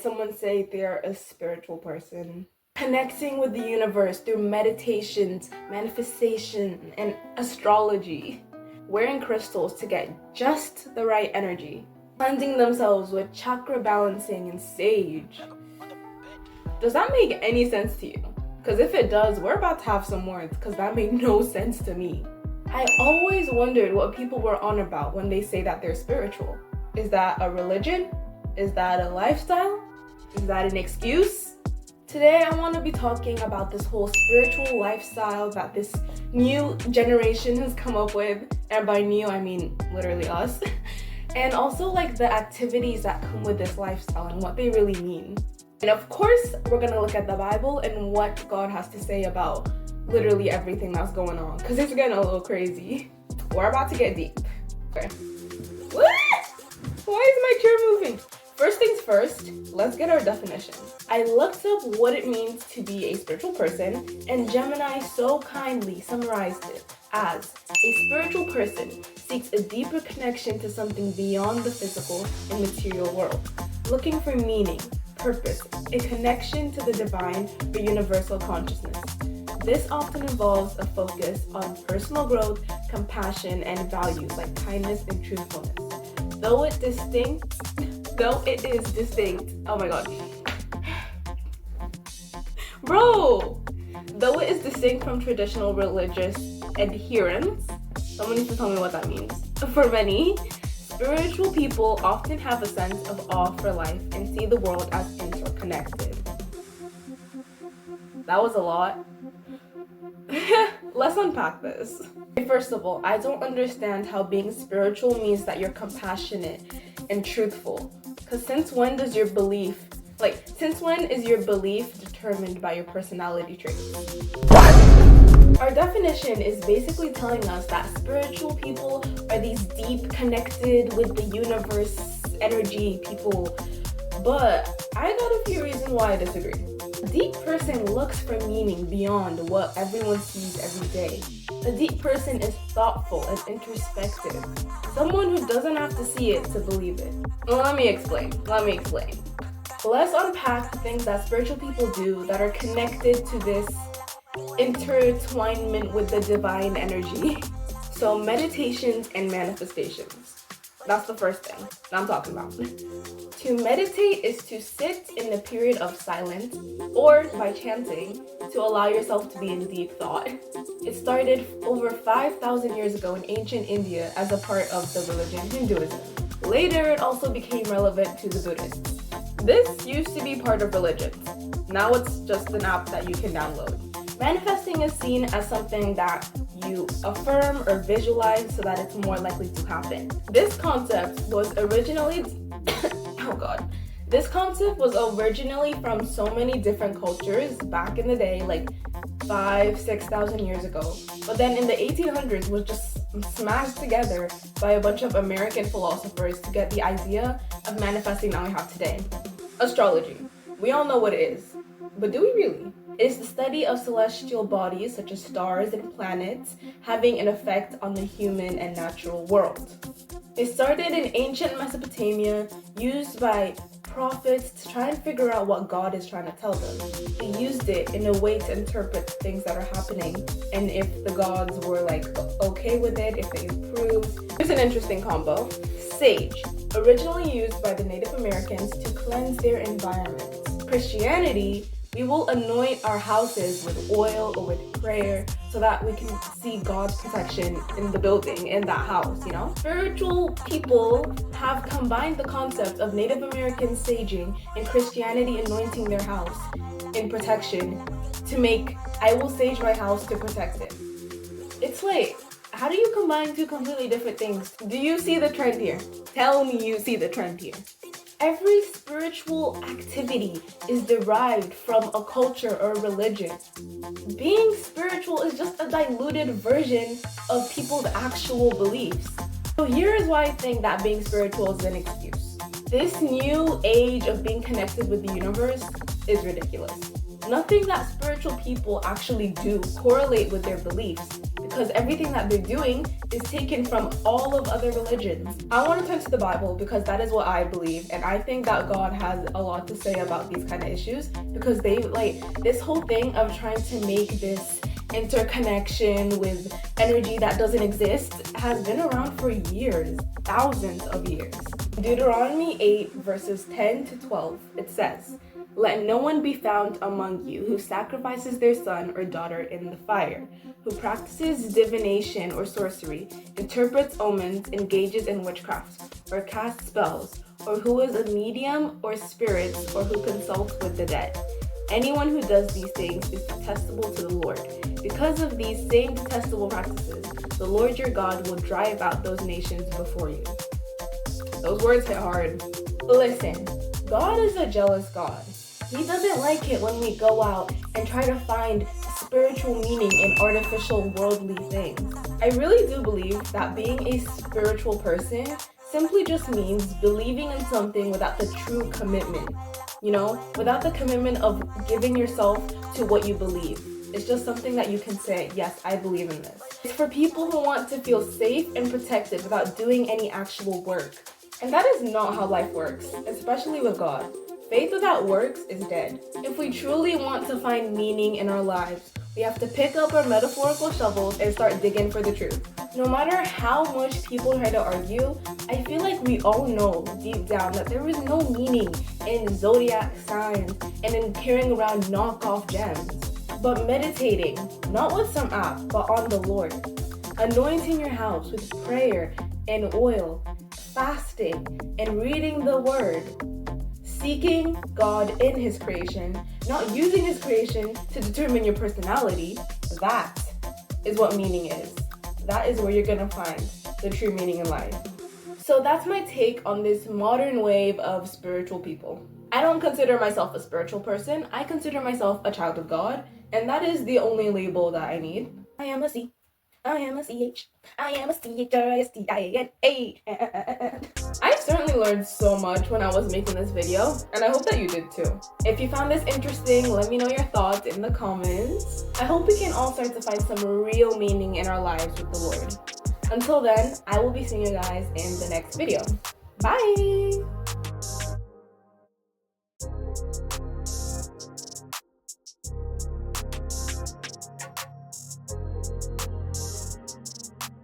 heard someone say they're a spiritual person. Connecting with the universe through meditations, manifestation, and astrology. Wearing crystals to get just the right energy. Cleansing themselves with chakra balancing and sage. Does that make any sense to you? Because if it does, we're about to have some words, because that made no sense to me. I always wondered what people were on about when they say that they're spiritual. Is that a religion? Is that a lifestyle? Is that an excuse? Today I want to be talking about this whole spiritual lifestyle that this new generation has come up with, and by new I mean literally us, and also like the activities that come with this lifestyle and what they really mean. And of course we're gonna look at the Bible and what God has to say about literally everything that's going on, because it's getting a little crazy. We're about to get deep. Okay. What? Why is my chair moving? First things first, let's get our definition. I looked up what it means to be a spiritual person, and Gemini so kindly summarized it as a spiritual person seeks a deeper connection to something beyond the physical and material world, looking for meaning, purpose, a connection to the divine or universal consciousness. This often involves a focus on personal growth, compassion, and values like kindness and truthfulness. Though it is distinct, oh my god. Bro! Though it is distinct from traditional religious adherence, someone needs to tell me what that means. For many, spiritual people often have a sense of awe for life and see the world as interconnected. That was a lot. Let's unpack this. First of all, I don't understand how being spiritual means that you're compassionate and truthful. Because since when is your belief determined by your personality traits? Our definition is basically telling us that spiritual people are these deep, connected with the universe, energy people. But I got a few reasons why I disagree. A deep person looks for meaning beyond what everyone sees every day. A deep person is thoughtful and introspective. Someone who doesn't have to see it to believe it. Well, let me explain. Let's unpack the things that spiritual people do that are connected to this intertwinement with the divine energy. So meditations and manifestations. That's the first thing that I'm talking about. To meditate is to sit in a period of silence or by chanting to allow yourself to be in deep thought. It started over 5,000 years ago in ancient India as a part of the religion Hinduism. Later, it also became relevant to the Buddhists. This used to be part of religion. Now it's just an app that you can download. Manifesting is seen as something that you affirm or visualize so that it's more likely to happen. This concept was originally from so many different cultures back in the day, like 5,000-6,000 years ago. But then in the 1800s was just smashed together by a bunch of American philosophers to get the idea of manifesting that we have today. Astrology. We all know what it is. But do we really? It is the study of celestial bodies such as stars and planets having an effect on the human and natural world. It started in ancient Mesopotamia, used by prophets to try and figure out what God is trying to tell them. They used it in a way to interpret things that are happening, and if the gods were like okay with it, if they approved. Here's an interesting combo. Sage, originally used by the Native Americans to cleanse their environments. Christianity, we will anoint our houses with oil or with prayer so that we can see God's protection in the building, in that house, you know? Spiritual people have combined the concept of Native American saging and Christianity anointing their house in protection to make, I will sage my house to protect it. It's like, how do you combine two completely different things? Do you see the trend here? Tell me you see the trend here. Every spiritual activity is derived from a culture or religion. Being spiritual is just a diluted version of people's actual beliefs. So here's why I think that being spiritual is an excuse. This new age of being connected with the universe is ridiculous. Nothing that spiritual people actually do correlate with their beliefs. because everything that they're doing is taken from all of other religions. I want to turn to the Bible because that is what I believe, and I think that God has a lot to say about these kind of issues, because they this whole thing of trying to make this interconnection with energy that doesn't exist has been around for years, thousands of years. Deuteronomy 8 verses 10 to 12, it says, "Let no one be found among you who sacrifices their son or daughter in the fire, who practices divination or sorcery, interprets omens, engages in witchcraft, or casts spells, or who is a medium or spirits, or who consults with the dead. Anyone who does these things is detestable to the Lord. Because of these same detestable practices, the Lord your God will drive out those nations before you." Those words hit hard. Listen, God is a jealous God. He doesn't like it when we go out and try to find spiritual meaning in artificial worldly things. I really do believe that being a spiritual person simply just means believing in something without the true commitment. Without the commitment of giving yourself to what you believe. It's just something that you can say, yes, I believe in this. It's for people who want to feel safe and protected without doing any actual work. And that is not how life works, especially with God. Faith without works is dead. If we truly want to find meaning in our lives, we have to pick up our metaphorical shovels and start digging for the truth. No matter how much people try to argue, I feel like we all know deep down that there is no meaning in zodiac signs and in carrying around knockoff gems. But meditating, not with some app, but on the Lord. Anointing your house with prayer and oil, fasting and reading the word. Seeking God in His creation, not using His creation to determine your personality. That is what meaning is. That is where you're gonna find the true meaning in life. So that's my take on this modern wave of spiritual people. I don't consider myself a spiritual person. I consider myself a child of God, and that is the only label that I need. I am a C. I am a CH. I am a CHRSTINA. I certainly learned so much when I was making this video, and I hope that you did too. If you found this interesting, let me know your thoughts in the comments. I hope we can all start to find some real meaning in our lives with the Lord. Until then, I will be seeing you guys in the next video. Bye!